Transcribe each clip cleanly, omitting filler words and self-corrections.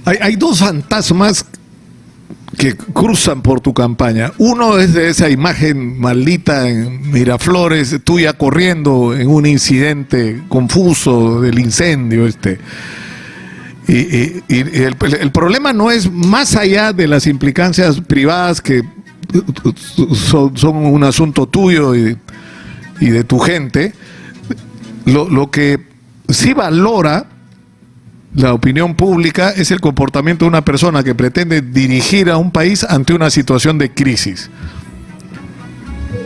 Hay dos fantasmas que cruzan por tu campaña. Uno es de esa imagen maldita en Miraflores, tuya corriendo en un incidente confuso del incendio Y el problema no es más allá de las implicancias privadas que son un asunto tuyo y de tu gente. Lo que sí valora la opinión pública es el comportamiento de una persona que pretende dirigir a un país ante una situación de crisis.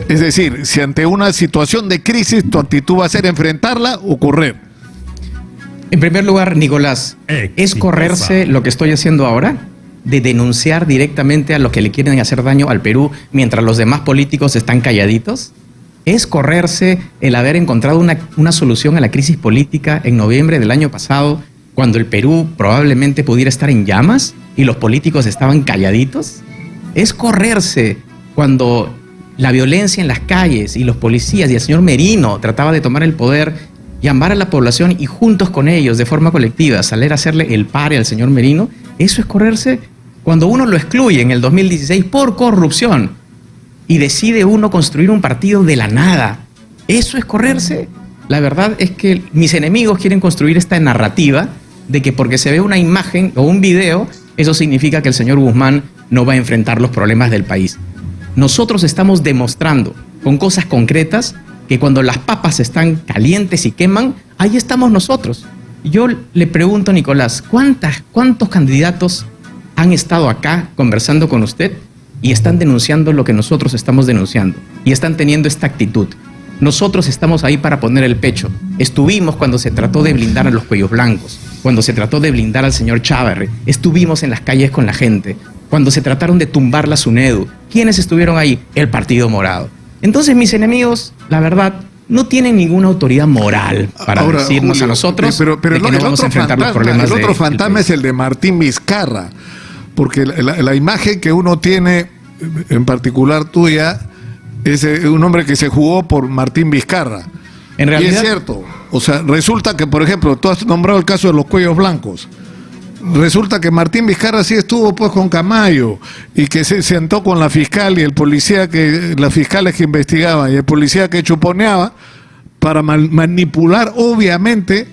Es decir, si ante una situación de crisis tu actitud va a ser enfrentarla o correr. En primer lugar, Nicolás, ¿es correrse lo que estoy haciendo ahora? De denunciar directamente a los que le quieren hacer daño al Perú mientras los demás políticos están calladitos. ¿Es correrse el haber encontrado una solución a la crisis política en noviembre del año pasado, cuando el Perú probablemente pudiera estar en llamas y los políticos estaban calladitos? ¿Es correrse cuando la violencia en las calles y los policías y el señor Merino trataba de tomar el poder, llamar a la población y juntos con ellos, de forma colectiva, salir a hacerle el pare al señor Merino? ¿Eso es correrse? Cuando uno lo excluye en el 2016 por corrupción y decide uno construir un partido de la nada, ¿eso es correrse? La verdad es que mis enemigos quieren construir esta narrativa de que porque se ve una imagen o un video, eso significa que el señor Guzmán no va a enfrentar los problemas del país. Nosotros estamos demostrando con cosas concretas que cuando las papas están calientes y queman, ahí estamos nosotros. Yo le pregunto, Nicolás, ¿cuántos candidatos han estado acá conversando con usted y están denunciando lo que nosotros estamos denunciando y están teniendo esta actitud? Nosotros estamos ahí para poner el pecho. Estuvimos cuando se trató de blindar a los cuellos blancos, cuando se trató de blindar al señor Chávarri, estuvimos en las calles con la gente, cuando se trataron de tumbar la SUNEDU. ¿Quiénes estuvieron ahí? El Partido Morado. Entonces mis enemigos, la verdad, no tienen ninguna autoridad moral para decirnos, Julio, a nosotros pero de que no vamos a enfrentar los problemas. El otro fantasma es el de Martín Vizcarra, porque la imagen que uno tiene, en particular tuya, es un hombre que se jugó por Martín Vizcarra. En realidad, y es cierto. O sea, resulta que, por ejemplo, tú has nombrado el caso de los cuellos blancos. Resulta que Martín Vizcarra sí estuvo pues con Camayo y que se sentó con la fiscal y el policía las fiscales que investigaban y el policía que chuponeaba para manipular obviamente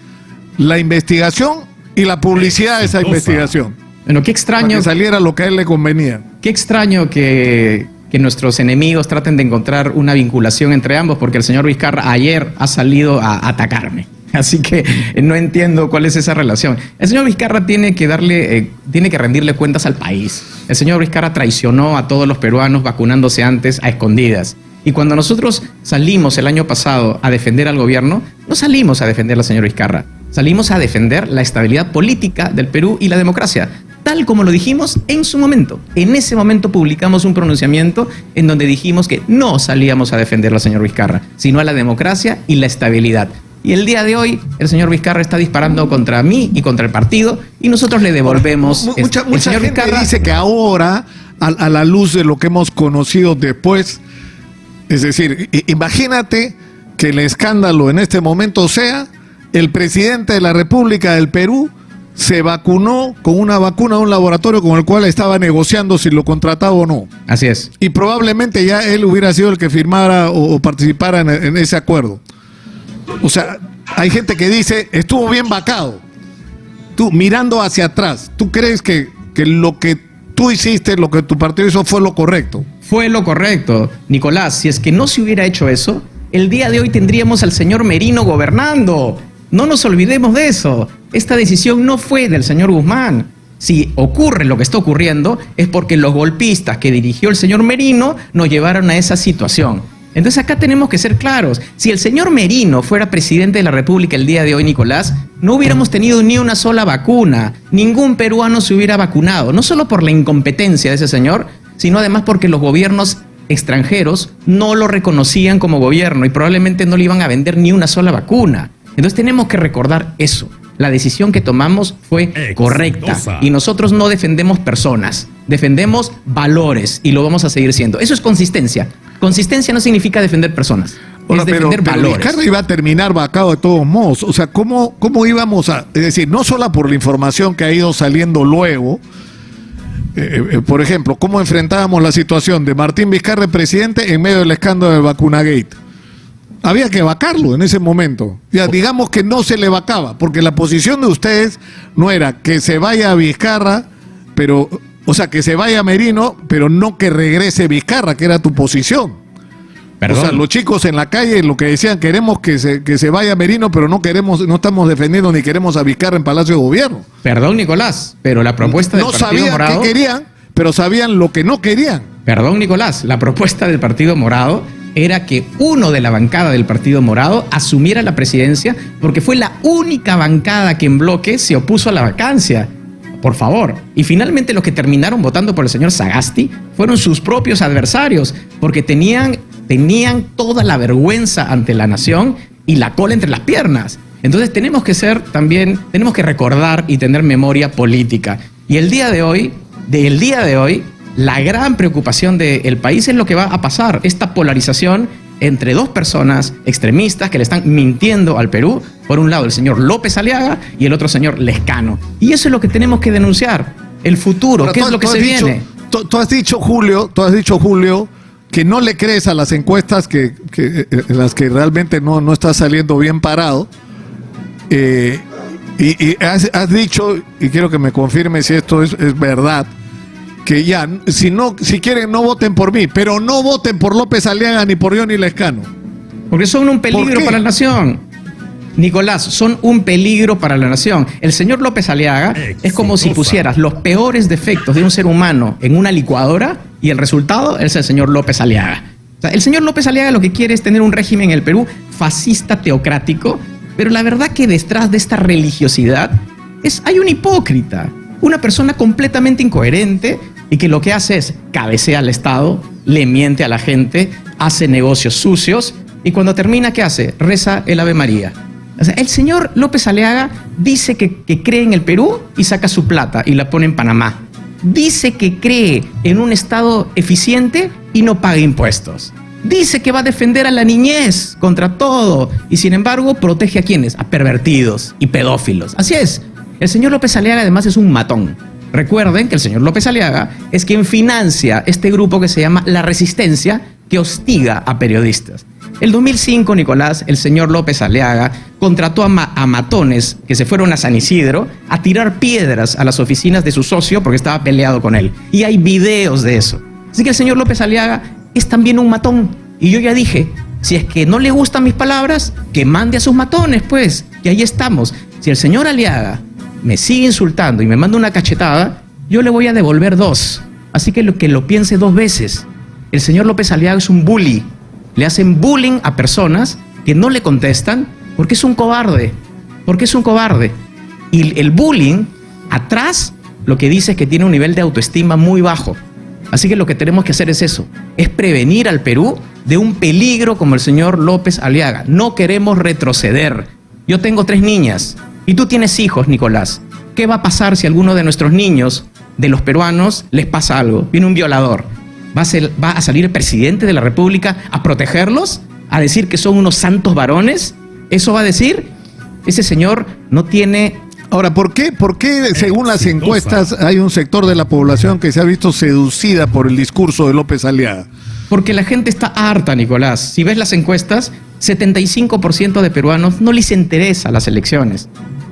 la investigación y la publicidad de esa investigación. Bueno, qué extraño. Para que saliera lo que a él le convenía. Qué extraño que nuestros enemigos traten de encontrar una vinculación entre ambos, porque el señor Vizcarra ayer ha salido a atacarme. Así que no entiendo cuál es esa relación. El señor Vizcarra tiene que rendirle cuentas al país. El señor Vizcarra traicionó a todos los peruanos vacunándose antes a escondidas. Y cuando nosotros salimos el año pasado a defender al gobierno, no salimos a defender al señor Vizcarra. Salimos a defender la estabilidad política del Perú y la democracia, tal como lo dijimos en su momento. En ese momento publicamos un pronunciamiento en donde dijimos que no salíamos a defender al señor Vizcarra, sino a la democracia y la estabilidad. Y el día de hoy, el señor Vizcarra está disparando contra mí y contra el partido, y nosotros le devolvemos. Mucha señor gente Vizcarra dice que ahora, a la luz de lo que hemos conocido después, es decir, imagínate que el escándalo en este momento sea el presidente de la República del Perú se vacunó con una vacuna de un laboratorio con el cual estaba negociando si lo contrataba o no. Así es. Y probablemente ya él hubiera sido el que firmara o participara en ese acuerdo. O sea, hay gente que dice, estuvo bien vacado. Tú, mirando hacia atrás, ¿tú crees que lo que tú hiciste, lo que tu partido hizo fue lo correcto? Fue lo correcto. Nicolás, si es que no se hubiera hecho eso, el día de hoy tendríamos al señor Merino gobernando. No nos olvidemos de eso. Esta decisión no fue del señor Guzmán. Si ocurre lo que está ocurriendo, es porque los golpistas que dirigió el señor Merino nos llevaron a esa situación. Entonces acá tenemos que ser claros. Si el señor Merino fuera presidente de la República el día de hoy, Nicolás, no hubiéramos tenido ni una sola vacuna. Ningún peruano se hubiera vacunado. No solo por la incompetencia de ese señor, sino además porque los gobiernos extranjeros no lo reconocían como gobierno y probablemente no le iban a vender ni una sola vacuna. Entonces tenemos que recordar eso. La decisión que tomamos fue correcta y nosotros no defendemos personas, defendemos valores y lo vamos a seguir siendo. Eso es consistencia. Consistencia no significa defender personas. Ahora, es defender pero valores. Vizcarra iba a terminar vacado de todos modos. O sea, ¿cómo íbamos a...? Es decir, no solo por la información que ha ido saliendo luego, por ejemplo, ¿cómo enfrentábamos la situación de Martín Vizcarra, presidente, en medio del escándalo de Vacunagate? Había que vacarlo en ese momento. Ya, digamos que no se le vacaba, porque la posición de ustedes no era que se vaya Vizcarra, pero... O sea, que se vaya Merino, pero no que regrese Vizcarra, que era tu posición. Perdón. O sea, los chicos en la calle lo que decían, queremos que se vaya Merino, pero no estamos defendiendo ni queremos a Vizcarra en Palacio de Gobierno. Perdón, Nicolás, pero la propuesta del No Partido sabían Morado... qué querían, pero sabían lo que no querían. Perdón, Nicolás, la propuesta del Partido Morado era que uno de la bancada del Partido Morado asumiera la presidencia porque fue la única bancada que en bloque se opuso a la vacancia. Por favor. Y finalmente los que terminaron votando por el señor Sagasti fueron sus propios adversarios, porque tenían toda la vergüenza ante la nación y la cola entre las piernas. Entonces tenemos que recordar y tener memoria política. Y el día de hoy, la gran preocupación del país es lo que va a pasar, esta polarización entre dos personas extremistas que le están mintiendo al Perú. Por un lado el señor López Aliaga y el otro señor Lescano. Y eso es lo que tenemos que denunciar. El futuro, Pero ¿qué es lo que se viene? Tú has dicho, Julio, que no le crees a las encuestas en las que realmente no estás saliendo bien parado. Y has dicho, y quiero que me confirme si esto es verdad, que ya, si quieren no voten por mí, pero no voten por López Aliaga ni por Johnny Lescano. Porque son un peligro para la nación. Nicolás, son un peligro para la nación. El señor López Aliaga es como si pusieras los peores defectos de un ser humano en una licuadora y el resultado es el señor López Aliaga. O sea, el señor López Aliaga lo que quiere es tener un régimen en el Perú fascista teocrático, pero la verdad que detrás de esta religiosidad hay un hipócrita, una persona completamente incoherente y que lo que hace es cabecea al Estado, le miente a la gente, hace negocios sucios y cuando termina, ¿qué hace? Reza el Ave María. O sea, el señor López Aliaga dice que cree en el Perú y saca su plata y la pone en Panamá. Dice que cree en un Estado eficiente y no paga impuestos. Dice que va a defender a la niñez contra todo y sin embargo protege a ¿quiénes? A pervertidos y pedófilos. Así es. El señor López Aliaga además es un matón. Recuerden que el señor López Aliaga es quien financia este grupo que se llama La Resistencia, que hostiga a periodistas. El 2005, Nicolás, el señor López Aliaga contrató a matones que se fueron a San Isidro a tirar piedras a las oficinas de su socio porque estaba peleado con él. Y hay videos de eso. Así que el señor López Aliaga es también un matón. Y yo ya dije, si es que no le gustan mis palabras, que mande a sus matones, pues, que ahí estamos. Si el señor Aliaga me sigue insultando y me manda una cachetada, yo le voy a devolver 2. Así que lo piense 2 veces. El señor López Aliaga es un bully. Le hacen bullying a personas que no le contestan porque es un cobarde. Porque es un cobarde. Y el bullying, atrás, lo que dice es que tiene un nivel de autoestima muy bajo. Así que lo que tenemos que hacer es eso. Es prevenir al Perú de un peligro como el señor López Aliaga. No queremos retroceder. Yo tengo 3 niñas. Y tú tienes hijos, Nicolás. ¿Qué va a pasar si a alguno de nuestros niños, de los peruanos, les pasa algo? Viene un violador. ¿Va a salir el presidente de la República a protegerlos? ¿A decir que son unos santos varones? ¿Eso va a decir? Ese señor no tiene... Ahora, ¿por qué según las encuestas hay un sector de la población que se ha visto seducida por el discurso de López Aliaga? Porque la gente está harta, Nicolás. Si ves las encuestas, 75% de peruanos no les interesa las elecciones.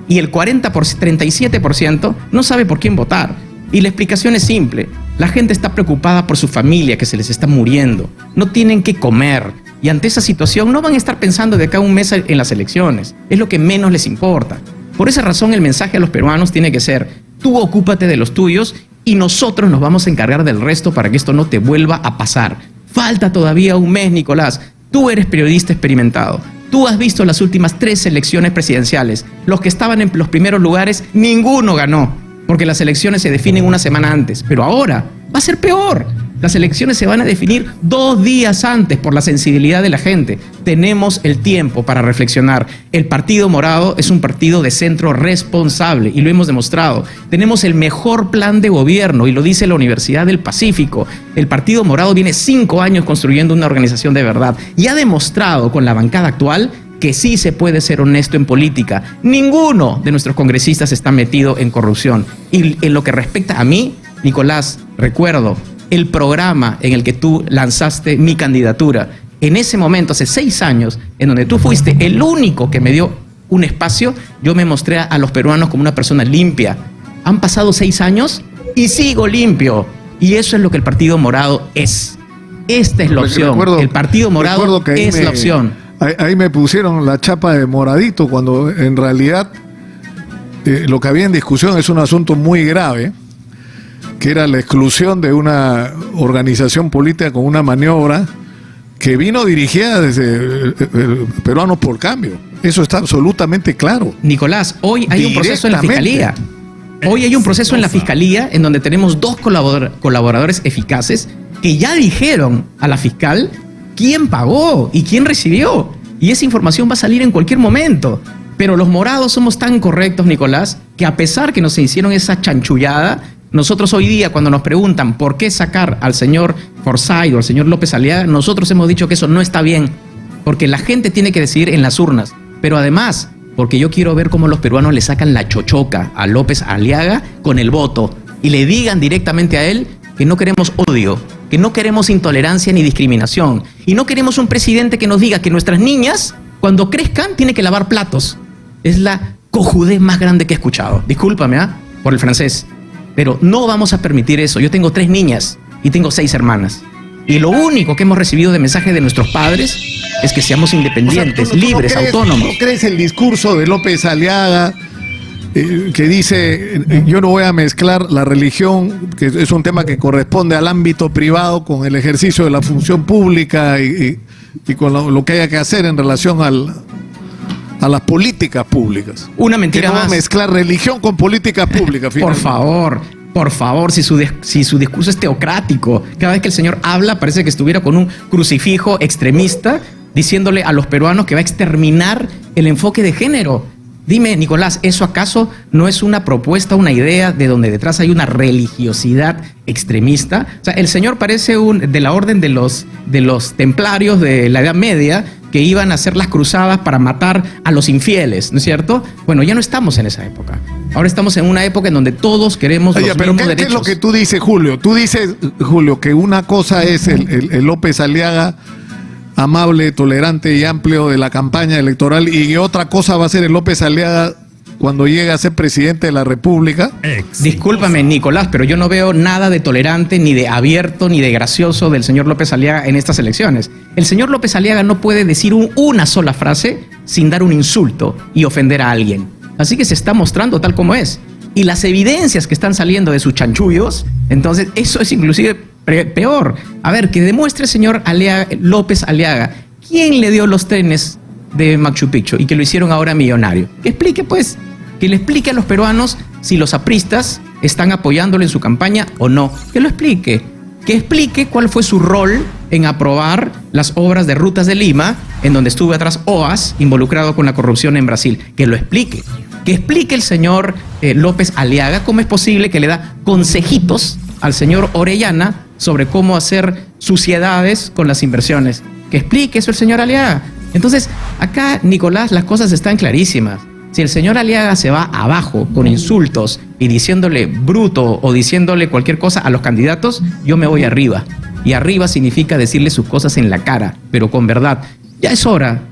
Y el 37% no sabe por quién votar. Y la explicación es simple. La gente está preocupada por su familia que se les está muriendo. No tienen qué comer. Y ante esa situación no van a estar pensando de acá a un mes en las elecciones. Es lo que menos les importa. Por esa razón el mensaje a los peruanos tiene que ser: tú ocúpate de los tuyos y nosotros nos vamos a encargar del resto para que esto no te vuelva a pasar. Falta todavía un mes, Nicolás. Tú eres periodista experimentado. Tú has visto las últimas 3 elecciones presidenciales. Los que estaban en los primeros lugares, ninguno ganó, porque las elecciones se definen una semana antes. Pero ahora va a ser peor. Las elecciones se van a definir 2 días antes por la sensibilidad de la gente. Tenemos el tiempo para reflexionar. El Partido Morado es un partido de centro responsable y lo hemos demostrado. Tenemos el mejor plan de gobierno y lo dice la Universidad del Pacífico. El Partido Morado viene 5 años construyendo una organización de verdad y ha demostrado con la bancada actual que sí se puede ser honesto en política. Ninguno de nuestros congresistas está metido en corrupción. Y en lo que respecta a mí, Nicolás, recuerdo el programa en el que tú lanzaste mi candidatura. En ese momento, hace 6 años, en donde tú fuiste el único que me dio un espacio, yo me mostré a los peruanos como una persona limpia. Han pasado 6 años y sigo limpio. Y eso es lo que el Partido Morado es. Esta es la opción. El Partido Morado es la opción. Ahí me pusieron la chapa de moradito, cuando en realidad lo que había en discusión es un asunto muy grave, que era la exclusión de una organización política con una maniobra que vino dirigida desde Peruanos por Cambio. Eso está absolutamente claro. Nicolás, hoy hay un proceso en la Fiscalía. Hoy hay un proceso en la Fiscalía en donde tenemos 2 colaboradores eficaces que ya dijeron a la fiscal quién pagó y quién recibió. Y esa información va a salir en cualquier momento. Pero los morados somos tan correctos, Nicolás, que a pesar que nos hicieron esa chanchullada, nosotros hoy día, cuando nos preguntan por qué sacar al señor Forsyth o al señor López Aliaga, nosotros hemos dicho que eso no está bien, porque la gente tiene que decidir en las urnas. Pero además, porque yo quiero ver cómo los peruanos le sacan la chochoca a López Aliaga con el voto y le digan directamente a él que no queremos odio, que no queremos intolerancia ni discriminación y no queremos un presidente que nos diga que nuestras niñas, cuando crezcan, tienen que lavar platos. Es la cojudez más grande que he escuchado. Discúlpame, por el francés. Pero no vamos a permitir eso. Yo tengo 3 niñas y tengo 6 hermanas. Y lo único que hemos recibido de mensaje de nuestros padres es que seamos independientes, libres, autónomos. ¿No crees el discurso de López Aliaga que dice, yo no voy a mezclar la religión, que es un tema que corresponde al ámbito privado, con el ejercicio de la función pública y con lo que haya que hacer en relación a las políticas públicas? Una mentira que no más. Va a mezclar religión con política pública. Por favor, si su discurso es teocrático, cada vez que el señor habla parece que estuviera con un crucifijo extremista diciéndole a los peruanos que va a exterminar el enfoque de género. Dime, Nicolás, ¿eso acaso no es una propuesta, una idea de donde detrás hay una religiosidad extremista? O sea, el señor parece de la orden de los templarios de la Edad Media que iban a hacer las cruzadas para matar a los infieles, ¿no es cierto? Bueno, ya no estamos en esa época. Ahora estamos en una época en donde todos queremos los mismos derechos. ¿Qué es lo que tú dices, Julio? Tú dices, Julio, que una cosa es el López Aliaga amable, tolerante y amplio de la campaña electoral, y otra cosa va a ser el López Aliaga cuando llegue a ser presidente de la República. Discúlpame, Nicolás, pero yo no veo nada de tolerante, ni de abierto, ni de gracioso del señor López Aliaga en estas elecciones. El señor López Aliaga no puede decir una sola frase sin dar un insulto y ofender a alguien. Así que se está mostrando tal como es. Y las evidencias que están saliendo de sus chanchullos, entonces eso es inclusive peor. A ver, que demuestre el señor López Aliaga quién le dio los trenes de Machu Picchu y que lo hicieron ahora millonario. Que explique, pues, que le explique a los peruanos si los apristas están apoyándolo en su campaña o no. Que lo explique. Que explique cuál fue su rol en aprobar las obras de Rutas de Lima, en donde estuvo atrás OAS, involucrado con la corrupción en Brasil. Que lo explique. Que explique el señor López Aliaga cómo es posible que le da consejitos al señor Orellana sobre cómo hacer suciedades con las inversiones. Que explique eso el señor Aliaga. Entonces, acá, Nicolás, las cosas están clarísimas. Si el señor Aliaga se va abajo con insultos y diciéndole bruto o diciéndole cualquier cosa a los candidatos, yo me voy arriba. Y arriba significa decirle sus cosas en la cara, pero con verdad. Ya es hora,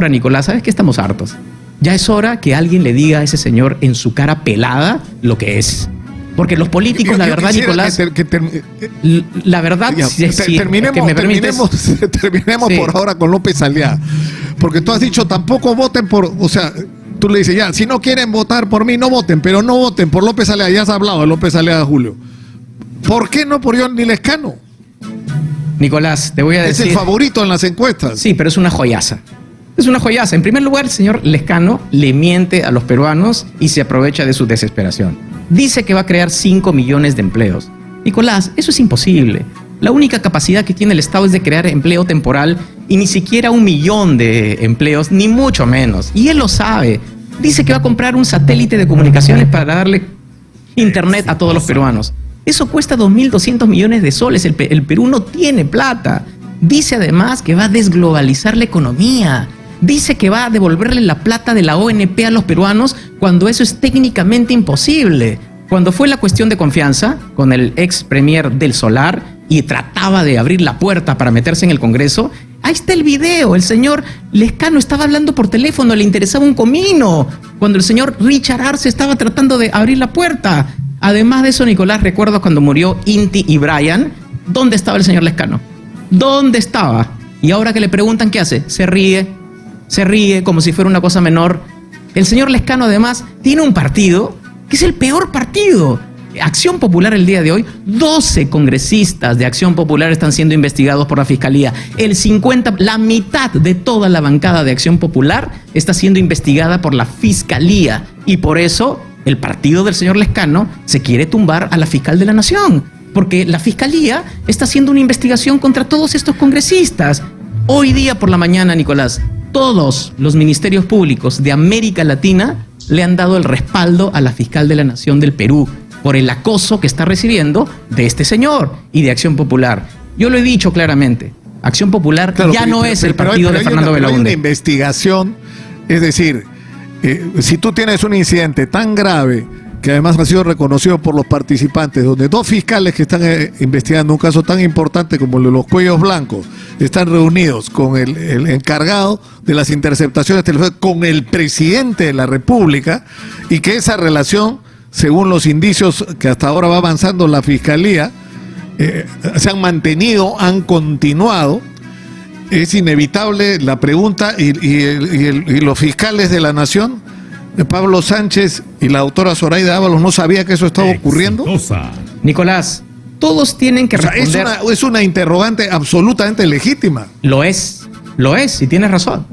Nicolás, ¿sabes que estamos hartos? Ya es hora que alguien le diga a ese señor en su cara pelada lo que es. Porque los políticos, la verdad, Nicolás, la verdad, terminemos sí. Por ahora con López Aliaga. Porque tú has dicho, tampoco voten por, o sea, tú le dices, ya, si no quieren votar por mí, no voten, pero no voten por López Aliaga. Ya has hablado de López Aliaga, Julio. ¿Por qué no por Johnny Lescano? Nicolás, te voy a decir... Es el favorito en las encuestas. Sí, pero es una joyaza. Es una joyaza. En primer lugar, el señor Lescano le miente a los peruanos y se aprovecha de su desesperación. Dice que va a crear 5 millones de empleos. Nicolás, eso es imposible. La única capacidad que tiene el Estado es de crear empleo temporal y ni siquiera 1 millón de empleos, ni mucho menos. Y él lo sabe. Dice que va a comprar un satélite de comunicaciones para darle internet a todos los peruanos. Eso cuesta 2.200 millones de soles. El Perú no tiene plata. Dice además que va a desglobalizar la economía. Dice que va a devolverle la plata de la ONP a los peruanos cuando eso es técnicamente imposible. Cuando fue la cuestión de confianza con el ex premier del Solar y trataba de abrir la puerta para meterse en el Congreso, ahí está el video. El señor Lescano estaba hablando por teléfono, le interesaba un comino. Cuando el señor Richard Arce estaba tratando de abrir la puerta. Además de eso, Nicolás, recuerdo cuando murió Inti y Brian, ¿dónde estaba el señor Lescano? ¿Dónde estaba? Y ahora que le preguntan qué hace, se ríe como si fuera una cosa menor. El señor Lescano además tiene un partido que es el peor partido. Acción Popular el día de hoy, 12 congresistas de Acción Popular están siendo investigados por la Fiscalía. La mitad de toda la bancada de Acción Popular está siendo investigada por la Fiscalía. Y por eso el partido del señor Lescano se quiere tumbar a la fiscal de la Nación. Porque la Fiscalía está haciendo una investigación contra todos estos congresistas. Hoy día por la mañana, Nicolás, todos los ministerios públicos de América Latina le han dado el respaldo a la fiscal de la Nación del Perú por el acoso que está recibiendo de este señor y de Acción Popular. Yo lo he dicho claramente, Acción Popular ya no es el partido de Fernando Belaúnde. Hay una investigación, es decir, si tú tienes un incidente tan grave que además ha sido reconocido por los participantes, donde 2 fiscales que están investigando un caso tan importante como el de los cuellos blancos están reunidos con el encargado de las interceptaciones telefónicas, con el presidente de la República, y que esa relación, según los indicios que hasta ahora va avanzando la Fiscalía, se han mantenido, han continuado. Es inevitable la pregunta, y los fiscales de la Nación, Pablo Sánchez y la doctora Zoraida Ábalos, ¿no sabía que eso estaba ocurriendo? Nicolás, todos tienen que responder. Es una interrogante absolutamente legítima. Lo es, y tienes razón.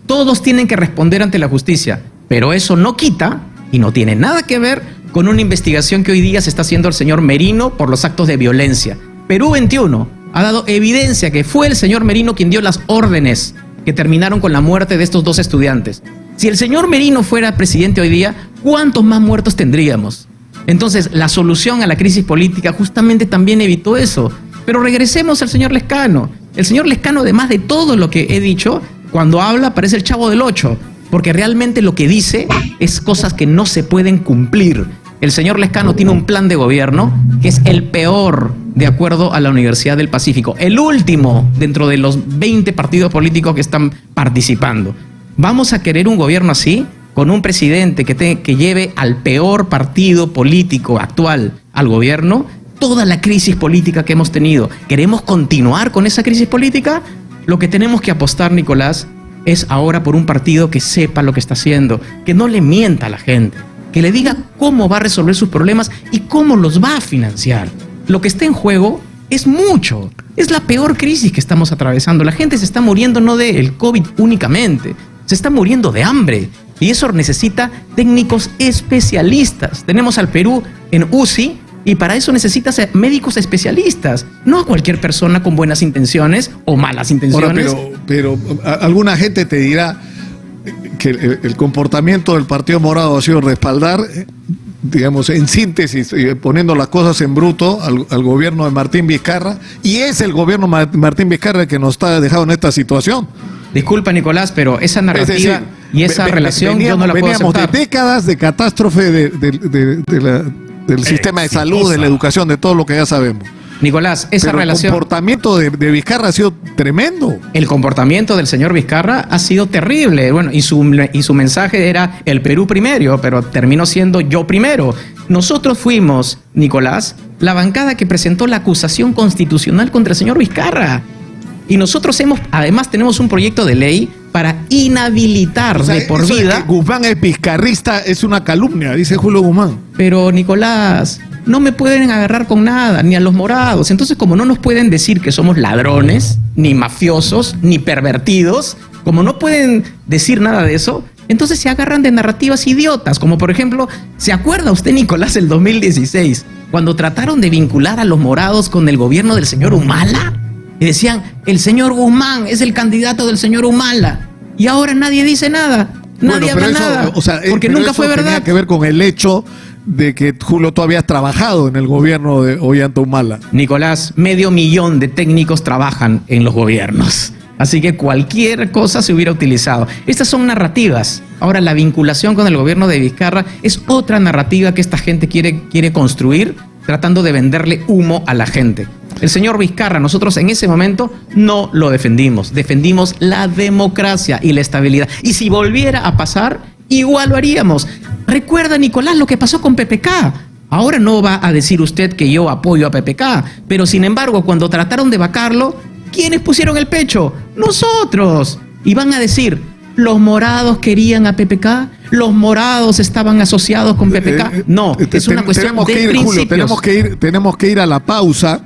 Todos tienen que responder ante la justicia, pero eso no quita y no tiene nada que ver con una investigación que hoy día se está haciendo al señor Merino por los actos de violencia. Perú 21 ha dado evidencia que fue el señor Merino quien dio las órdenes que terminaron con la muerte de estos 2 estudiantes. Si el señor Merino fuera presidente hoy día, ¿cuántos más muertos tendríamos? Entonces, la solución a la crisis política justamente también evitó eso. Pero regresemos al señor Lescano. El señor Lescano, además de todo lo que he dicho, cuando habla parece el Chavo del Ocho, porque realmente lo que dice es cosas que no se pueden cumplir. El señor Lescano tiene un plan de gobierno que es el peor de acuerdo a la Universidad del Pacífico, el último dentro de los 20 partidos políticos que están participando. ¿Vamos a querer un gobierno así? Con un presidente que lleve al peor partido político actual al gobierno, toda la crisis política que hemos tenido. ¿Queremos continuar con esa crisis política? Lo que tenemos que apostar, Nicolás, es ahora por un partido que sepa lo que está haciendo, que no le mienta a la gente, que le diga cómo va a resolver sus problemas y cómo los va a financiar. Lo que está en juego es mucho. Es la peor crisis que estamos atravesando. La gente se está muriendo no del COVID únicamente, se está muriendo de hambre. Y eso necesita técnicos especialistas. Tenemos al Perú en UCI y para eso necesitas médicos especialistas. No a cualquier persona con buenas intenciones o malas intenciones. Ahora, pero alguna gente te dirá que el comportamiento del Partido Morado ha sido respaldar, digamos, en síntesis, poniendo las cosas en bruto al gobierno de Martín Vizcarra, y es el gobierno de Martín Vizcarra el que nos está dejando en esta situación. Disculpa, Nicolás, pero esa narrativa y esa relación yo no la puedo aceptar. Veníamos de décadas de catástrofe del sistema de salud, de la educación, de todo lo que ya sabemos. Nicolás, esa relación... El comportamiento de Vizcarra ha sido tremendo. El comportamiento del señor Vizcarra ha sido terrible. Bueno, y su mensaje era el Perú primero, pero terminó siendo yo primero. Nosotros fuimos, Nicolás, la bancada que presentó la acusación constitucional contra el señor Vizcarra. Y nosotros además tenemos un proyecto de ley para inhabilitar de por vida... Guzmán es vizcarrista, es una calumnia, dice Julio Guzmán. Pero, Nicolás, no me pueden agarrar con nada, ni a los morados. Entonces, como no nos pueden decir que somos ladrones, ni mafiosos, ni pervertidos, como no pueden decir nada de eso, entonces se agarran de narrativas idiotas, como por ejemplo, ¿se acuerda usted, Nicolás, el 2016? cuando trataron de vincular a los morados con el gobierno del señor Humala, y decían, el señor Guzmán es el candidato del señor Humala, y ahora nadie dice nada, nadie habla nada, porque nunca fue verdad. Tenía que ver con el hecho de que, Julio, tú habías trabajado en el gobierno de Ollanta Humala. Nicolás, 500,000 de técnicos trabajan en los gobiernos. Así que cualquier cosa se hubiera utilizado. Estas son narrativas. Ahora, la vinculación con el gobierno de Vizcarra es otra narrativa que esta gente quiere construir, tratando de venderle humo a la gente. El señor Vizcarra, nosotros en ese momento no lo defendimos. Defendimos la democracia y la estabilidad. Y si volviera a pasar, igual lo haríamos. Recuerda, Nicolás, lo que pasó con PPK. Ahora no va a decir usted que yo apoyo a PPK, pero sin embargo, cuando trataron de vacarlo, ¿quiénes pusieron el pecho? ¡Nosotros! Y van a decir, ¿los morados querían a PPK? ¿Los morados estaban asociados con PPK? No, es una cuestión de principios. Julio, tenemos que ir a la pausa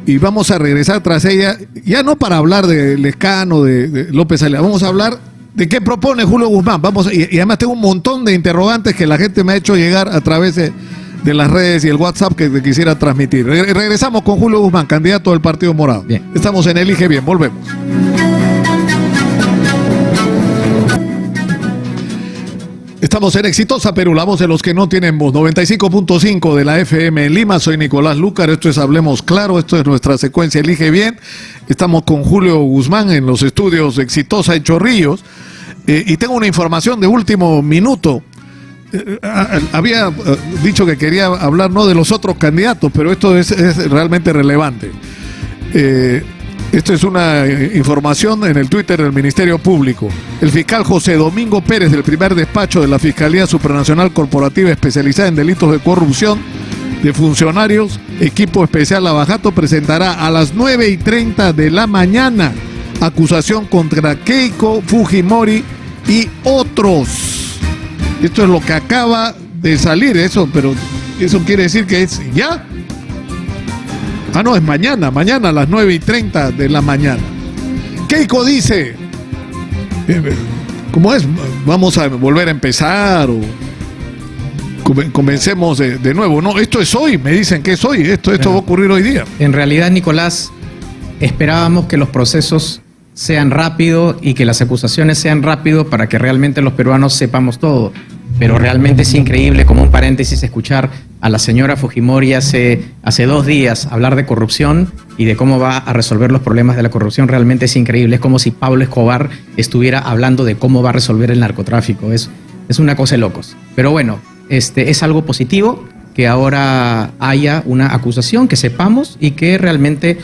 y vamos a regresar tras ella, ya no para hablar de Lescano, de López Aliaga, vamos a hablar de qué propone Julio Guzmán. Y además tengo un montón de interrogantes que la gente me ha hecho llegar a través de las redes y el WhatsApp que te quisiera transmitir. Regresamos con Julio Guzmán, candidato del Partido Morado. Bien. Estamos en Elige Bien, volvemos. Estamos en Exitosa Perú, la voz de los que no tienen voz. 95.5 de la FM en Lima. Soy Nicolás Lúcar, esto es Hablemos Claro, esto es nuestra secuencia Elige Bien. Estamos con Julio Guzmán en los estudios Exitosa en Chorrillos. Y tengo una información de último minuto. Había dicho que quería hablar no de los otros candidatos, pero esto es realmente relevante. Esto es una información en el Twitter del Ministerio Público. El fiscal José Domingo Pérez, del primer despacho de la Fiscalía Supranacional Corporativa especializada en delitos de corrupción de funcionarios, equipo especial Lavajato, presentará a las 9:30 de la mañana acusación contra Keiko Fujimori y otros. Esto es lo que acaba de salir, pero eso quiere decir que es ya. Ah, no, es mañana a las 9:30 de la mañana. Keiko dice, ¿cómo es? ¿Vamos a volver a empezar o comencemos de nuevo? No, esto es hoy, me dicen que es hoy, esto va a ocurrir hoy día. En realidad, Nicolás, esperábamos que los procesos sean rápidos y que las acusaciones sean rápidos para que realmente los peruanos sepamos todo. Pero realmente es increíble, como un paréntesis, escuchar a la señora Fujimori hace 2 días hablar de corrupción y de cómo va a resolver los problemas de la corrupción. Realmente es increíble. Es como si Pablo Escobar estuviera hablando de cómo va a resolver el narcotráfico. Es una cosa de locos. Pero bueno, es algo positivo que ahora haya una acusación, que sepamos y que realmente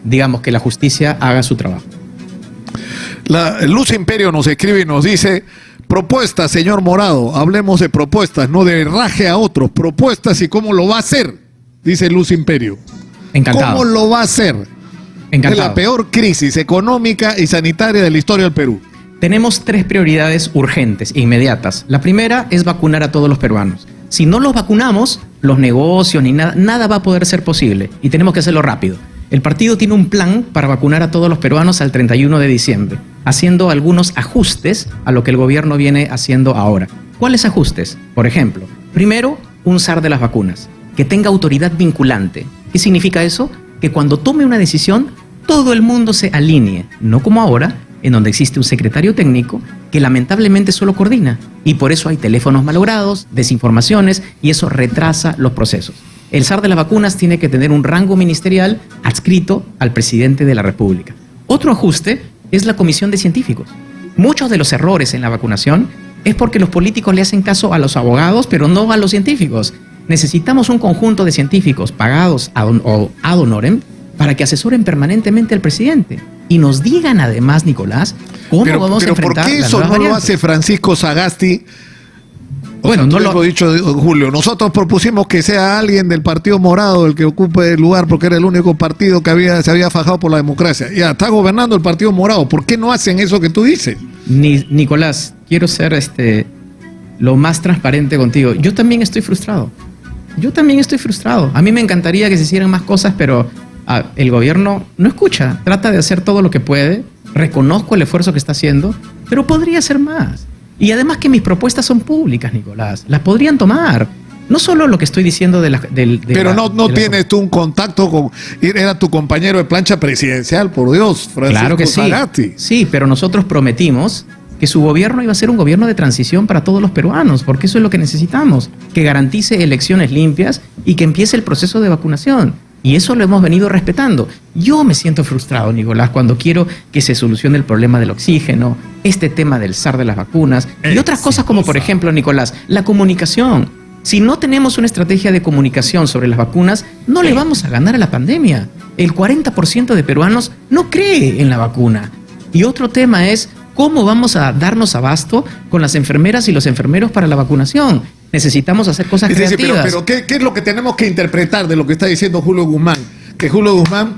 digamos que la justicia haga su trabajo. La Luz Imperio nos escribe y nos dice: propuestas, señor Morado, hablemos de propuestas, no de raje a otros, propuestas y cómo lo va a hacer, dice Luz Imperio. Encantado. ¿Cómo lo va a hacer? Encantado. Es la peor crisis económica y sanitaria de la historia del Perú. Tenemos 3 prioridades urgentes e inmediatas. La primera es vacunar a todos los peruanos. Si no los vacunamos, los negocios ni nada va a poder ser posible y tenemos que hacerlo rápido. El partido tiene un plan para vacunar a todos los peruanos al 31 de diciembre, haciendo algunos ajustes a lo que el gobierno viene haciendo ahora. ¿Cuáles ajustes? Por ejemplo, primero, un SAR de las vacunas, que tenga autoridad vinculante. ¿Qué significa eso? Que cuando tome una decisión, todo el mundo se alinee, no como ahora, en donde existe un secretario técnico que lamentablemente solo coordina. Y por eso hay teléfonos malogrados, desinformaciones, y eso retrasa los procesos. El SAR de las vacunas tiene que tener un rango ministerial adscrito al presidente de la República. Otro ajuste es la comisión de científicos. Muchos de los errores en la vacunación es porque los políticos le hacen caso a los abogados, pero no a los científicos. Necesitamos un conjunto de científicos pagados ad honorem para que asesoren permanentemente al presidente y nos digan además, Nicolás, cómo vamos a enfrentar. ¿Por qué eso no lo hace Francisco Sagasti? Bueno, no lo he dicho, Julio. Nosotros propusimos que sea alguien del Partido Morado el que ocupe el lugar porque era el único partido que se había fajado por la democracia. Ya está gobernando el Partido Morado. ¿Por qué no hacen eso que tú dices? Nicolás, quiero ser lo más transparente contigo. Yo también estoy frustrado. A mí me encantaría que se hicieran más cosas, pero el gobierno no escucha. Trata de hacer todo lo que puede. Reconozco el esfuerzo que está haciendo, pero podría hacer más. Y además que mis propuestas son públicas, Nicolás. Las podrían tomar. No solo lo que estoy diciendo Pero no tienes tú un contacto con... Era tu compañero de plancha presidencial, por Dios, Francisco Claro que sí. Sagasti. Sí, pero nosotros prometimos que su gobierno iba a ser un gobierno de transición para todos los peruanos, porque eso es lo que necesitamos, que garantice elecciones limpias y que empiece el proceso de vacunación. Y eso lo hemos venido respetando. Yo me siento frustrado, Nicolás, cuando quiero que se solucione el problema del oxígeno, este tema del SAR de las vacunas y otras cosas como, por ejemplo, Nicolás, la comunicación. Si no tenemos una estrategia de comunicación sobre las vacunas, no le vamos a ganar a la pandemia. El 40% de peruanos no cree en la vacuna. Y otro tema es cómo vamos a darnos abasto con las enfermeras y los enfermeros para la vacunación. Necesitamos hacer cosas creativas. Pero ¿qué es lo que tenemos que interpretar de lo que está diciendo Julio Guzmán? Que Julio Guzmán,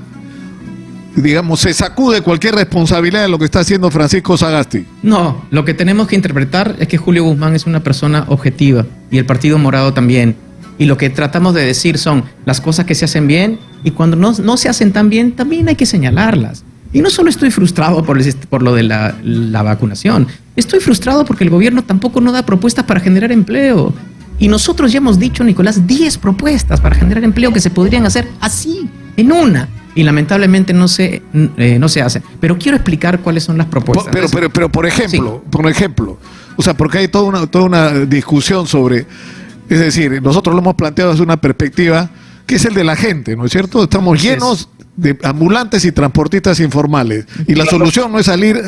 digamos, se sacude cualquier responsabilidad de lo que está haciendo Francisco Sagasti. No, lo que tenemos que interpretar es que Julio Guzmán es una persona objetiva y el Partido Morado también. Y lo que tratamos de decir son las cosas que se hacen bien y cuando no se hacen tan bien, también hay que señalarlas. Y no solo estoy frustrado por lo de la vacunación, estoy frustrado porque el gobierno tampoco nos da propuestas para generar empleo. Y nosotros ya hemos dicho, Nicolás, 10 propuestas para generar empleo que se podrían hacer así, en una. Y lamentablemente no se hace. Pero quiero explicar cuáles son las propuestas. Pero por ejemplo, o sea, porque hay toda una discusión sobre, es decir, nosotros lo hemos planteado desde una perspectiva que es el de la gente, ¿no es cierto? Estamos llenos de ambulantes y transportistas informales. Y la solución no es salir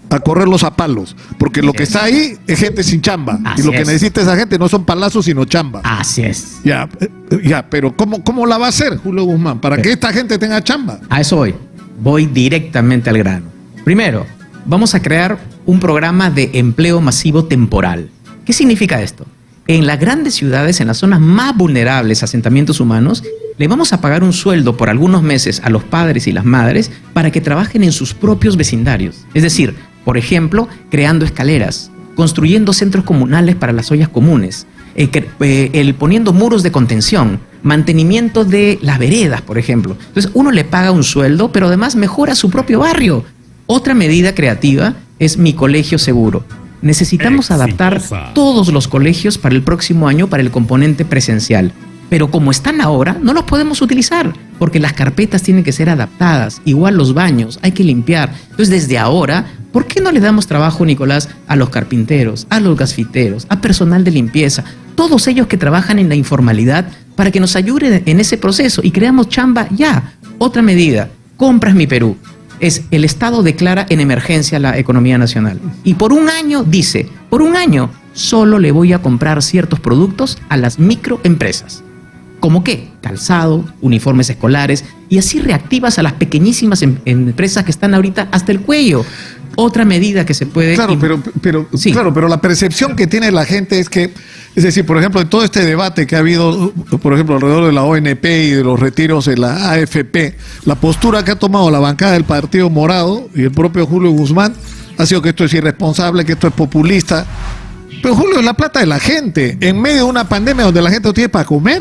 a correrlos a palos, porque lo que está ahí es gente sin chamba. Y lo que necesita esa gente no son palazos, sino chamba. Así es. Ya, pero ¿cómo la va a hacer Julio Guzmán para que esta gente tenga chamba? A eso voy directamente al grano. Primero, vamos a crear un programa de empleo masivo temporal. ¿Qué significa esto? En las grandes ciudades, en las zonas más vulnerables a asentamientos humanos, le vamos a pagar un sueldo por algunos meses a los padres y las madres para que trabajen en sus propios vecindarios. Es decir, por ejemplo, creando escaleras, construyendo centros comunales para las ollas comunes, poniendo muros de contención, mantenimiento de las veredas, por ejemplo. Entonces, uno le paga un sueldo, pero además mejora su propio barrio. Otra medida creativa es Mi Colegio Seguro. Necesitamos adaptar todos los colegios para el próximo año para el componente presencial. Pero como están ahora, no los podemos utilizar, porque las carpetas tienen que ser adaptadas. Igual los baños, hay que limpiar. Entonces, desde ahora, ¿por qué no le damos trabajo, Nicolás, a los carpinteros, a los gasfiteros, a personal de limpieza? Todos ellos que trabajan en la informalidad para que nos ayuden en ese proceso y creamos chamba ya. Otra medida, Compras Mi Perú. Es el Estado declara en emergencia la economía nacional. Y por un año dice, por un año solo le voy a comprar ciertos productos a las microempresas. ¿Cómo qué? Calzado, uniformes escolares, y así reactivas a las pequeñísimas empresas que están ahorita hasta el cuello. Otra medida que se puede... Claro, pero la percepción que tiene la gente es que, es decir, por ejemplo, en todo este debate que ha habido, por ejemplo, alrededor de la ONP y de los retiros de la AFP, la postura que ha tomado la bancada del Partido Morado y el propio Julio Guzmán ha sido que esto es irresponsable, que esto es populista. Pero Julio, es la plata de la gente, en medio de una pandemia donde la gente no tiene para comer.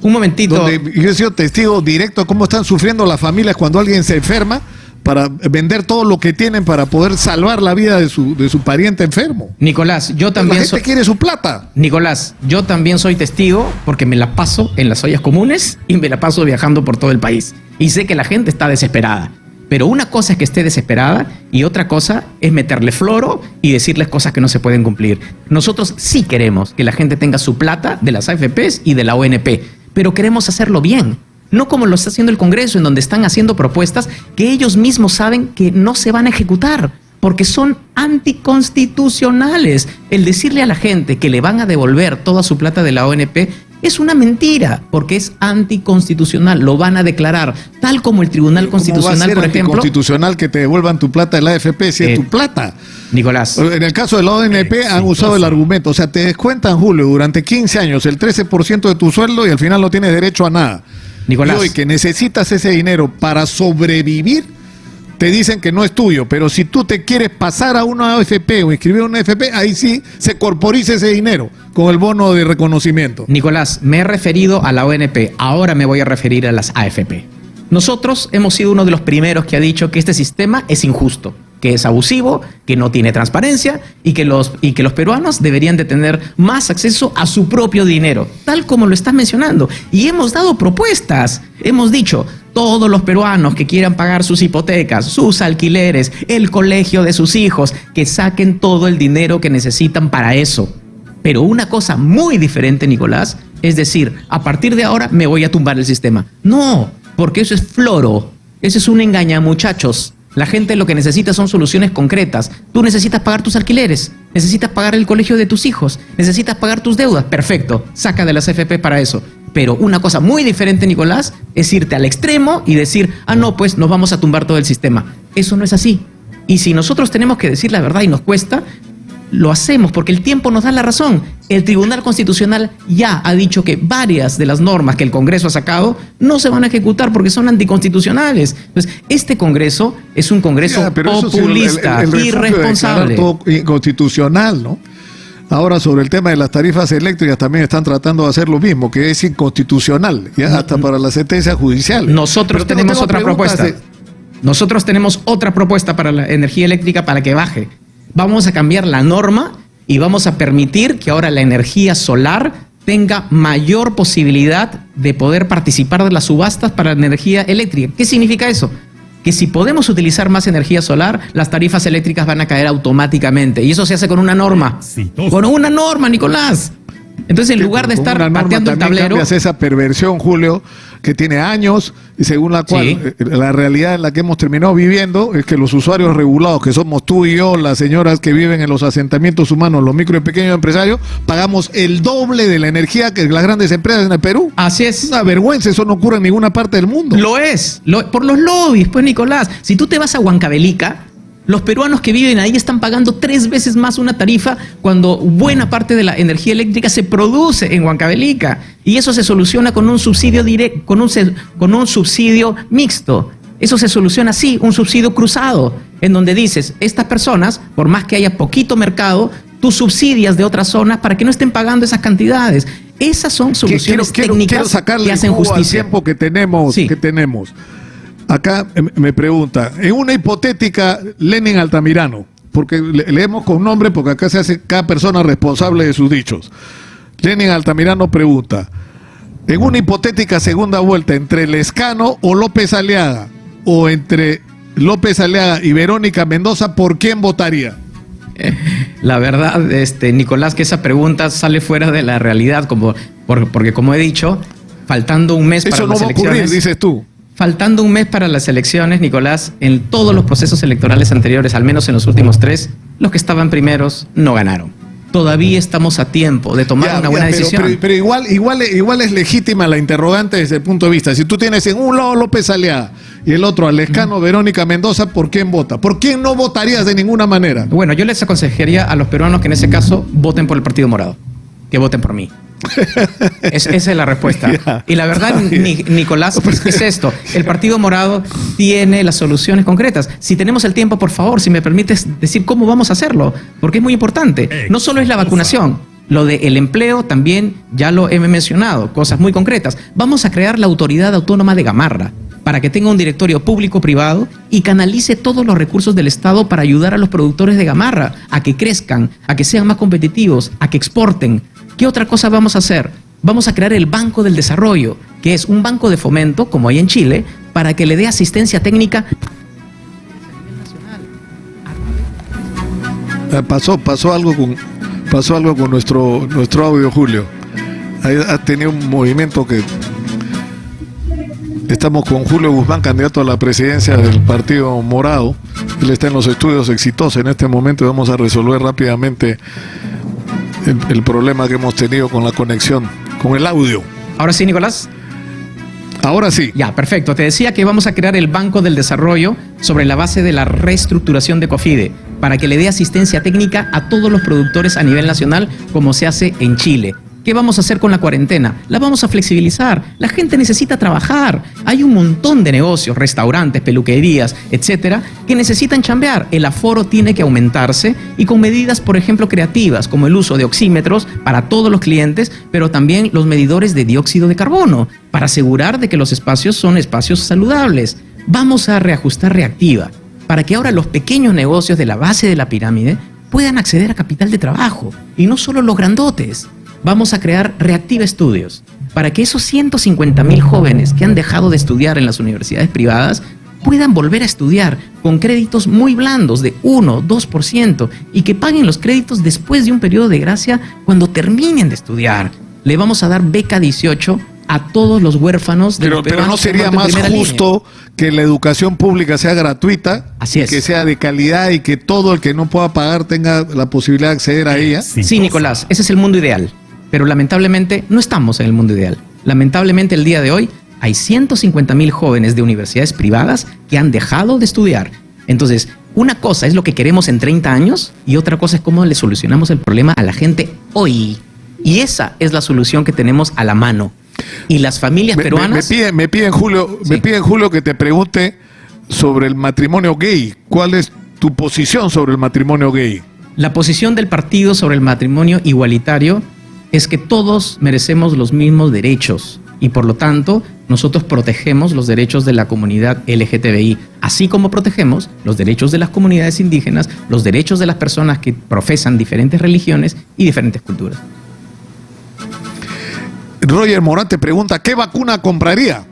Un momentito. Donde yo he sido testigo directo de cómo están sufriendo las familias cuando alguien se enferma para vender todo lo que tienen para poder salvar la vida de su pariente enfermo. Nicolás, yo también... La gente quiere su plata. Nicolás, yo también soy testigo porque me la paso en las ollas comunes y me la paso viajando por todo el país. Y sé que la gente está desesperada. Pero una cosa es que esté desesperada y otra cosa es meterle floro y decirles cosas que no se pueden cumplir. Nosotros sí queremos que la gente tenga su plata de las AFPs y de la ONP, pero queremos hacerlo bien. No como lo está haciendo el Congreso, en donde están haciendo propuestas que ellos mismos saben que no se van a ejecutar, porque son anticonstitucionales. El decirle a la gente que le van a devolver toda su plata de la ONP es una mentira, porque es anticonstitucional. Lo van a declarar, tal como el Tribunal Constitucional, por ejemplo. Anticonstitucional que te devuelvan tu plata de la AFP si es tu plata. Nicolás. En el caso de la ONP han usado el argumento, o sea, te descuentan, Julio, durante 15 años el 13% de tu sueldo y al final no tienes derecho a nada. Nicolás. Y hoy que necesitas ese dinero para sobrevivir, te dicen que no es tuyo, pero si tú te quieres pasar a una AFP o inscribir a una AFP, ahí sí se corporiza ese dinero con el bono de reconocimiento. Nicolás, me he referido a la ONP, ahora me voy a referir a las AFP. Nosotros hemos sido uno de los primeros que ha dicho que este sistema es injusto. que es abusivo, que no tiene transparencia y que los peruanos deberían de tener más acceso a su propio dinero, tal como lo estás mencionando. Y hemos dado propuestas, hemos dicho, todos los peruanos que quieran pagar sus hipotecas, sus alquileres, el colegio de sus hijos, que saquen todo el dinero que necesitan para eso. Pero una cosa muy diferente, Nicolás, es decir, a partir de ahora me voy a tumbar el sistema. No, porque eso es floro, eso es un engaña, muchachos. La gente lo que necesita son soluciones concretas. Tú necesitas pagar tus alquileres, necesitas pagar el colegio de tus hijos, necesitas pagar tus deudas. Perfecto, saca de las AFP para eso. Pero una cosa muy diferente, Nicolás, es irte al extremo y decir, no, pues nos vamos a tumbar todo el sistema. Eso no es así. Y si nosotros tenemos que decir la verdad y nos cuesta, lo hacemos porque el tiempo nos da la razón. El Tribunal Constitucional ya ha dicho que varias de las normas que el Congreso ha sacado no se van a ejecutar porque son anticonstitucionales. Entonces, este Congreso es un Congreso populista, irresponsable. Todo inconstitucional, ¿no? Ahora, sobre el tema de las tarifas eléctricas también están tratando de hacer lo mismo, que es inconstitucional, ya hasta para la sentencia judicial. Nosotros tenemos otra propuesta. Nosotros tenemos otra propuesta para la energía eléctrica para que baje. Vamos a cambiar la norma y vamos a permitir que ahora la energía solar tenga mayor posibilidad de poder participar de las subastas para la energía eléctrica. ¿Qué significa eso? Que si podemos utilizar más energía solar, las tarifas eléctricas van a caer automáticamente. Y eso se hace con una norma. Con una norma, Nicolás. Entonces, en lugar de estar pateando el tablero... cambias esa perversión, Julio, que tiene años y según la cual la realidad en la que hemos terminado viviendo es que los usuarios regulados, que somos tú y yo, las señoras que viven en los asentamientos humanos, los micro y pequeños empresarios, pagamos el doble de la energía que las grandes empresas en el Perú. Así es. Es una vergüenza, eso no ocurre en ninguna parte del mundo. Lo es, por los lobbies, pues, Nicolás. Si tú te vas a Huancavelica, los peruanos que viven ahí están pagando 3 veces más una tarifa cuando buena parte de la energía eléctrica se produce en Huancavelica. Y eso se soluciona con un subsidio directo, con un subsidio mixto. Eso se soluciona así, un subsidio cruzado, en donde dices, estas personas, por más que haya poquito mercado, tú subsidias de otras zonas para que no estén pagando esas cantidades. Esas son soluciones técnicas que hacen justicia. Al tiempo que tenemos. Acá me pregunta, en una hipotética Lenin Altamirano, porque leemos con nombre porque acá se hace cada persona responsable de sus dichos. Lenin Altamirano pregunta, en una hipotética segunda vuelta entre Lescano o López Aliaga, o entre López Aliaga y Verónica Mendoza, ¿por quién votaría? La verdad, Nicolás, que esa pregunta sale fuera de la realidad, porque como he dicho, faltando un mes para las elecciones... Eso no va a ocurrir, dices tú. Faltando un mes para las elecciones, Nicolás, en todos los procesos electorales anteriores, al menos en los últimos 3, los que estaban primeros no ganaron. Todavía estamos a tiempo de tomar una buena decisión. Pero igual es legítima la interrogante desde el punto de vista. Si tú tienes en un lado López Aliaga y el otro a Lescano, Verónica Mendoza, ¿por quién vota? ¿Por quién no votarías de ninguna manera? Bueno, yo les aconsejaría a los peruanos que en ese caso voten por el Partido Morado, que voten por mí. Esa es la respuesta. Y la verdad, Nicolás, es esto. El Partido Morado tiene las soluciones concretas. Si tenemos el tiempo, por favor, si me permites decir cómo vamos a hacerlo, porque es muy importante. No solo es la vacunación, lo del empleo también ya lo he mencionado, cosas muy concretas. Vamos a crear la Autoridad Autónoma de Gamarra para que tenga un directorio público-privado y canalice todos los recursos del Estado para ayudar a los productores de Gamarra a que crezcan, a que sean más competitivos, a que exporten. ¿Qué otra cosa vamos a hacer? Vamos a crear el Banco del Desarrollo, que es un banco de fomento, como hay en Chile, para que le dé asistencia técnica a nivel nacional. Pasó algo con nuestro audio, Julio. Ha tenido un movimiento que... Estamos con Julio Guzmán, candidato a la presidencia del Partido Morado. Él está en los estudios exitosos en este momento y vamos a resolver rápidamente el problema que hemos tenido con la conexión, con el audio. ¿Ahora sí, Nicolás? Ahora sí. Ya, perfecto. Te decía que vamos a crear el Banco del Desarrollo sobre la base de la reestructuración de COFIDE para que le dé asistencia técnica a todos los productores a nivel nacional como se hace en Chile. ¿Qué vamos a hacer con la cuarentena? La vamos a flexibilizar. La gente necesita trabajar. Hay un montón de negocios, restaurantes, peluquerías, etcétera, que necesitan chambear. El aforo tiene que aumentarse y con medidas, por ejemplo, creativas, como el uso de oxímetros para todos los clientes, pero también los medidores de dióxido de carbono, para asegurar de que los espacios son espacios saludables. Vamos a reajustar reactiva. para que ahora los pequeños negocios de la base de la pirámide puedan acceder a capital de trabajo, y no solo los grandotes. Vamos a crear Reactiva Estudios, para que esos 150.000 jóvenes que han dejado de estudiar en las universidades privadas puedan volver a estudiar con créditos muy blandos de 1, 2% y que paguen los créditos después de un periodo de gracia cuando terminen de estudiar. Le vamos a dar beca 18 a todos los huérfanos de los peruanos. Pero no sería más justo que la educación pública sea gratuita, así es, que sea de calidad y que todo el que no pueda pagar tenga la posibilidad de acceder a ella. Sí, Nicolás, ese es el mundo ideal, pero lamentablemente no estamos en el mundo ideal. Lamentablemente el día de hoy hay 150.000 jóvenes de universidades privadas que han dejado de estudiar. Entonces, una cosa es lo que queremos en 30 años y otra cosa es cómo le solucionamos el problema a la gente hoy. Y esa es la solución que tenemos a la mano. Y las familias peruanas... Me piden, Julio, sí, me piden, Julio, que te pregunte sobre el matrimonio gay. ¿Cuál es tu posición sobre el matrimonio gay? La posición del partido sobre el matrimonio igualitario es que todos merecemos los mismos derechos y por lo tanto nosotros protegemos los derechos de la comunidad LGTBI, así como protegemos los derechos de las comunidades indígenas, los derechos de las personas que profesan diferentes religiones y diferentes culturas. Roger Morán te pregunta, ¿qué vacuna compraría?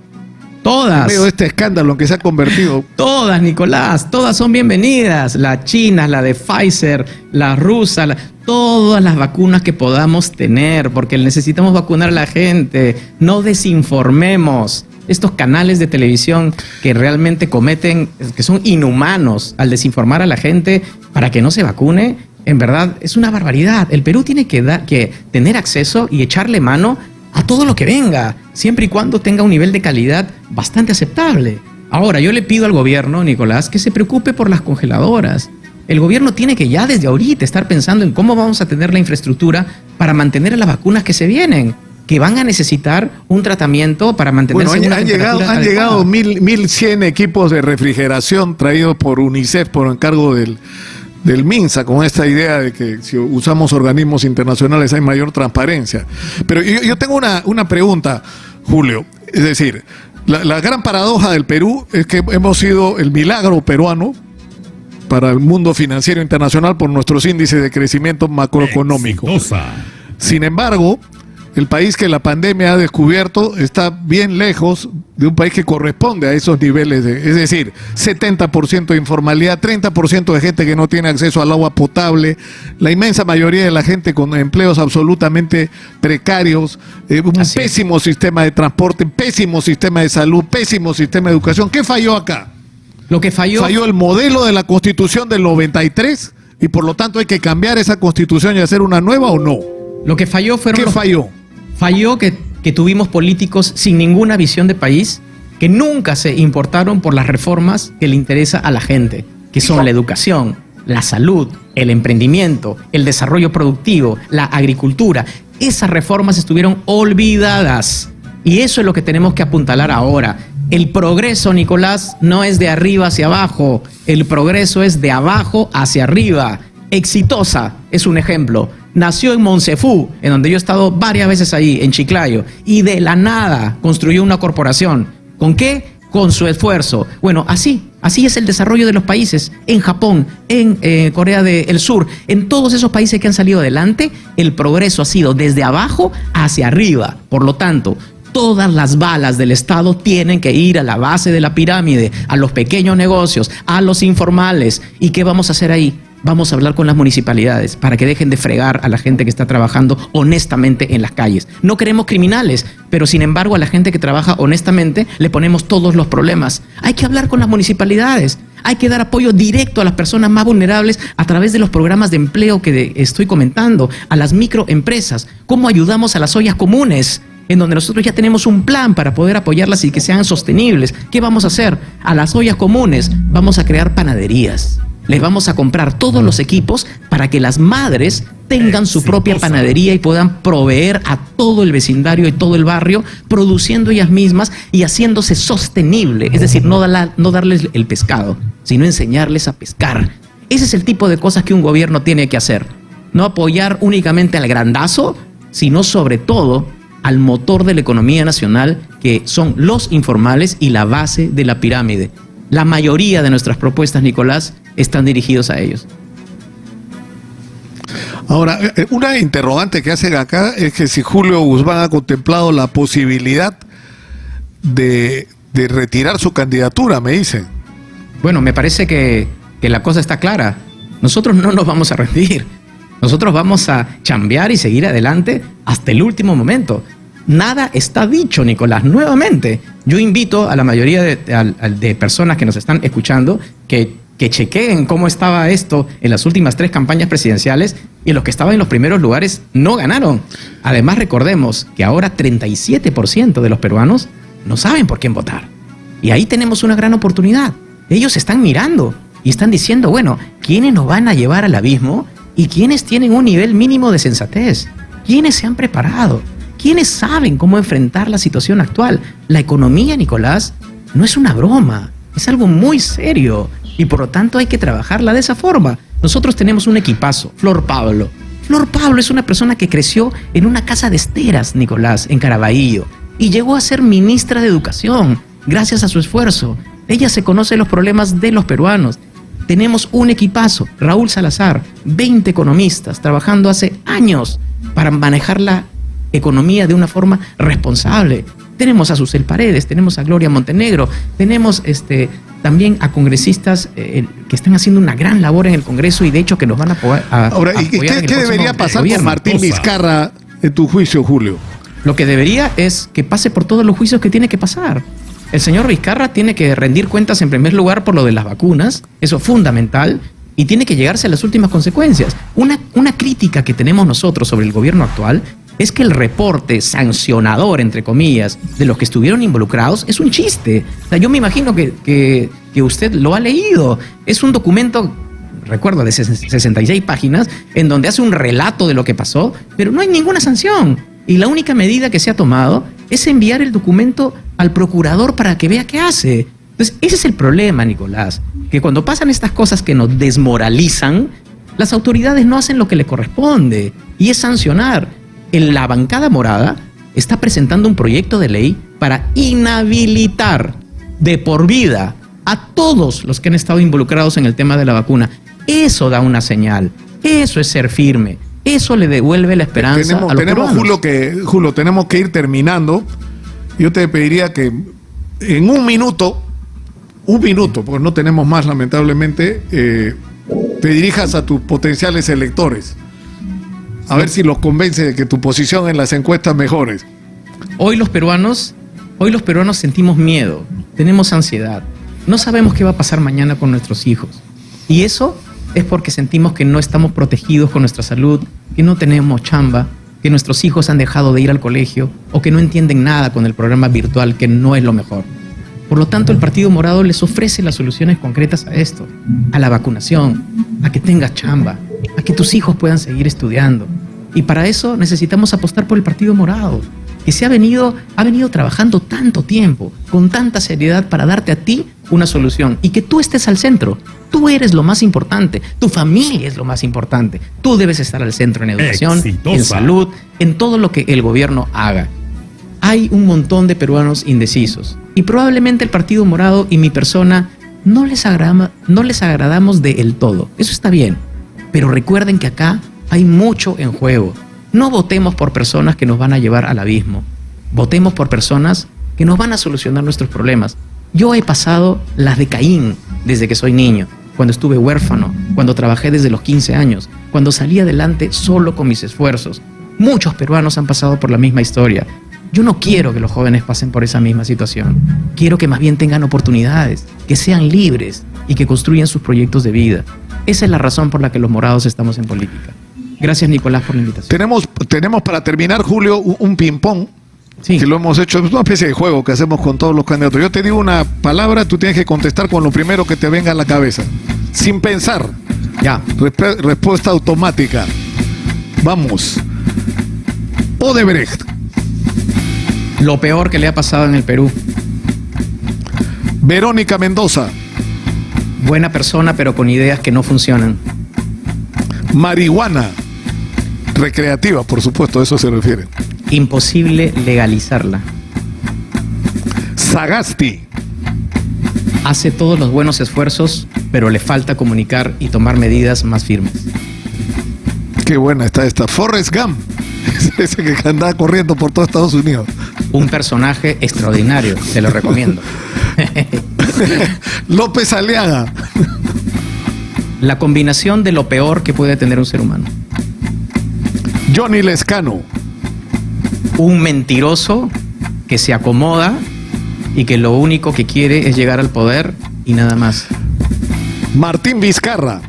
Todas. En medio de este escándalo en que se ha convertido. Todas, Nicolás, todas son bienvenidas. La china, la de Pfizer, la rusa, todas las vacunas que podamos tener, porque necesitamos vacunar a la gente. No desinformemos. Estos canales de televisión que realmente cometen, que son inhumanos al desinformar a la gente para que no se vacune, en verdad es una barbaridad. El Perú tiene que tener acceso y echarle mano a todo lo que venga, siempre y cuando tenga un nivel de calidad bastante aceptable. Ahora, yo le pido al gobierno, Nicolás, que se preocupe por las congeladoras. El gobierno tiene que ya desde ahorita estar pensando en cómo vamos a tener la infraestructura para mantener a las vacunas que se vienen, que van a necesitar un tratamiento para mantenerse en una temperatura han llegado 1.100 equipos de refrigeración traídos por UNICEF por encargo del MINSA, con esta idea de que si usamos organismos internacionales hay mayor transparencia. Pero yo tengo una pregunta, Julio. Es decir, la gran paradoja del Perú es que hemos sido el milagro peruano para el mundo financiero internacional por nuestros índices de crecimiento macroeconómico. Sin embargo, el país que la pandemia ha descubierto está bien lejos de un país que corresponde a esos niveles, es decir, 70% de informalidad, 30% de gente que no tiene acceso al agua potable, la inmensa mayoría de la gente con empleos absolutamente precarios, un pésimo sistema de transporte, pésimo sistema de salud, pésimo sistema de educación. ¿Qué falló acá? Lo que falló el modelo de la Constitución del 93 y por lo tanto hay que cambiar esa Constitución y hacer una nueva, ¿o no? Lo que falló fueron... ¿Qué falló? Falló que tuvimos políticos sin ninguna visión de país, que nunca se importaron por las reformas que le interesa a la gente, que son la educación, la salud, el emprendimiento, el desarrollo productivo, la agricultura. Esas reformas estuvieron olvidadas y eso es lo que tenemos que apuntalar ahora. El progreso, Nicolás, no es de arriba hacia abajo, el progreso es de abajo hacia arriba. Exitosa es un ejemplo. Nació en Monsefú, en donde yo he estado varias veces ahí, en Chiclayo, y de la nada construyó una corporación. ¿Con qué? Con su esfuerzo. Bueno, así es el desarrollo de los países. En Japón, en Corea del Sur, en todos esos países que han salido adelante, el progreso ha sido desde abajo hacia arriba. Por lo tanto, todas las balas del Estado tienen que ir a la base de la pirámide, a los pequeños negocios, a los informales. ¿Y qué vamos a hacer ahí? Vamos a hablar con las municipalidades para que dejen de fregar a la gente que está trabajando honestamente en las calles. No queremos criminales, pero sin embargo a la gente que trabaja honestamente le ponemos todos los problemas. Hay que hablar con las municipalidades. Hay que dar apoyo directo a las personas más vulnerables a través de los programas de empleo que estoy comentando, a las microempresas. ¿Cómo ayudamos a las ollas comunes? En donde nosotros ya tenemos un plan para poder apoyarlas y que sean sostenibles. ¿Qué vamos a hacer? A las ollas comunes vamos a crear panaderías. Les vamos a comprar todos los equipos para que las madres tengan su propia panadería y puedan proveer a todo el vecindario y todo el barrio, produciendo ellas mismas y haciéndose sostenible. Es decir, no darles el pescado, sino enseñarles a pescar. Ese es el tipo de cosas que un gobierno tiene que hacer. No apoyar únicamente al grandazo, sino sobre todo al motor de la economía nacional, que son los informales y la base de la pirámide. La mayoría de nuestras propuestas, Nicolás, están dirigidos a ellos. Ahora, una interrogante que hacen acá es que si Julio Guzmán ha contemplado la posibilidad de retirar su candidatura, me dicen. Bueno, me parece que la cosa está clara. Nosotros no nos vamos a rendir. Nosotros vamos a chambear y seguir adelante hasta el último momento. Nada está dicho, Nicolás. Nuevamente, yo invito a la mayoría de personas que nos están escuchando que chequeen cómo estaba esto en las últimas 3 campañas presidenciales, y los que estaban en los primeros lugares no ganaron. Además, recordemos que ahora 37% de los peruanos no saben por quién votar. Y ahí tenemos una gran oportunidad. Ellos están mirando y están diciendo, bueno, ¿quiénes nos van a llevar al abismo y quiénes tienen un nivel mínimo de sensatez? ¿Quiénes se han preparado? ¿Quiénes saben cómo enfrentar la situación actual? La economía, Nicolás, no es una broma, es algo muy serio y por lo tanto hay que trabajarla de esa forma. Nosotros tenemos un equipazo, Flor Pablo. Flor Pablo es una persona que creció en una casa de esteras, Nicolás, en Caraballo, y llegó a ser ministra de Educación gracias a su esfuerzo. Ella se conoce los problemas de los peruanos. Tenemos un equipazo, Raúl Salazar, 20 economistas trabajando hace años para manejar la economía de una forma responsable. Tenemos a Susel Paredes, tenemos a Gloria Montenegro, tenemos también a congresistas que están haciendo una gran labor en el Congreso y de hecho que nos van a apoyar. Ahora, ¿qué debería pasar con Martín Vizcarra en tu juicio, Julio? Lo que debería es que pase por todos los juicios que tiene que pasar. El señor Vizcarra tiene que rendir cuentas en primer lugar por lo de las vacunas, eso es fundamental, y tiene que llegarse a las últimas consecuencias. Una crítica que tenemos nosotros sobre el gobierno actual es que el reporte sancionador, entre comillas, de los que estuvieron involucrados es un chiste. O sea, yo me imagino que usted lo ha leído. Es un documento, recuerdo, de 66 páginas, en donde hace un relato de lo que pasó, pero no hay ninguna sanción. Y la única medida que se ha tomado es enviar el documento al procurador para que vea qué hace. Entonces, ese es el problema, Nicolás, que cuando pasan estas cosas que nos desmoralizan, las autoridades no hacen lo que le corresponde, y es sancionar. La bancada morada está presentando un proyecto de ley para inhabilitar de por vida a todos los que han estado involucrados en el tema de la vacuna. Eso da una señal, eso es ser firme, eso le devuelve la esperanza a los peruanos. Julio, tenemos que ir terminando. Yo te pediría que en un minuto, porque no tenemos más lamentablemente, te dirijas a tus potenciales electores. A ver si los convence de que tu posición en las encuestas mejores. Hoy los peruanos sentimos miedo, tenemos ansiedad. No sabemos qué va a pasar mañana con nuestros hijos. Y eso es porque sentimos que no estamos protegidos con nuestra salud, que no tenemos chamba, que nuestros hijos han dejado de ir al colegio o que no entienden nada con el programa virtual, que no es lo mejor. Por lo tanto, el Partido Morado les ofrece las soluciones concretas a esto, a la vacunación, a que tengas chamba, a que tus hijos puedan seguir estudiando. Y para eso necesitamos apostar por el Partido Morado, que ha venido trabajando tanto tiempo, con tanta seriedad para darte a ti una solución y que tú estés al centro. Tú eres lo más importante, tu familia es lo más importante. Tú debes estar al centro en educación, en salud, en todo lo que el gobierno haga. Hay un montón de peruanos indecisos y probablemente el Partido Morado y mi persona no les agradamos del todo. Eso está bien, pero recuerden que acá hay mucho en juego. No votemos por personas que nos van a llevar al abismo. Votemos por personas que nos van a solucionar nuestros problemas. Yo he pasado las de Caín desde que soy niño, cuando estuve huérfano, cuando trabajé desde los 15 años, cuando salí adelante solo con mis esfuerzos. Muchos peruanos han pasado por la misma historia. Yo no quiero que los jóvenes pasen por esa misma situación. Quiero que más bien tengan oportunidades, que sean libres y que construyan sus proyectos de vida. Esa es la razón por la que los morados estamos en política. Gracias, Nicolás, por la invitación. Tenemos para terminar, Julio, un ping-pong. Sí. Que lo hemos hecho, es una especie de juego que hacemos con todos los candidatos. Yo te digo una palabra, tú tienes que contestar con lo primero que te venga a la cabeza, sin pensar. Ya. Respuesta automática. Vamos. Odebrecht. Lo peor que le ha pasado en el Perú. Verónica Mendoza. Buena persona, pero con ideas que no funcionan. Marihuana. Recreativa, por supuesto, a eso se refiere. Imposible legalizarla. Sagasti. Hace todos los buenos esfuerzos, pero le falta comunicar y tomar medidas más firmes. Qué buena está esta. Forrest Gump, ese que andaba corriendo por todo Estados Unidos. Un personaje extraordinario, te lo recomiendo. López Aliaga. La combinación de lo peor que puede tener un ser humano. Johnny Lescano. Un mentiroso que se acomoda y que lo único que quiere es llegar al poder y nada más. Martín Vizcarra.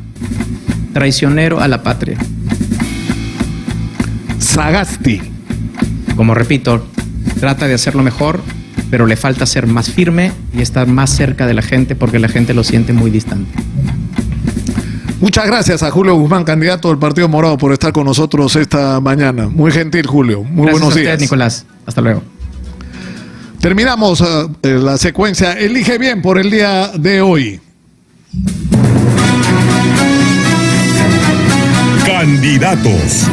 Traicionero a la patria. Sagasti. Como repito, trata de hacerlo mejor, pero le falta ser más firme y estar más cerca de la gente porque la gente lo siente muy distante. Muchas gracias a Julio Guzmán, candidato del Partido Morado, por estar con nosotros esta mañana. Muy gentil, Julio. Muy Gracias buenos a usted, días. Nicolás. Hasta luego. Terminamos la secuencia Elige Bien por el día de hoy. Candidatos.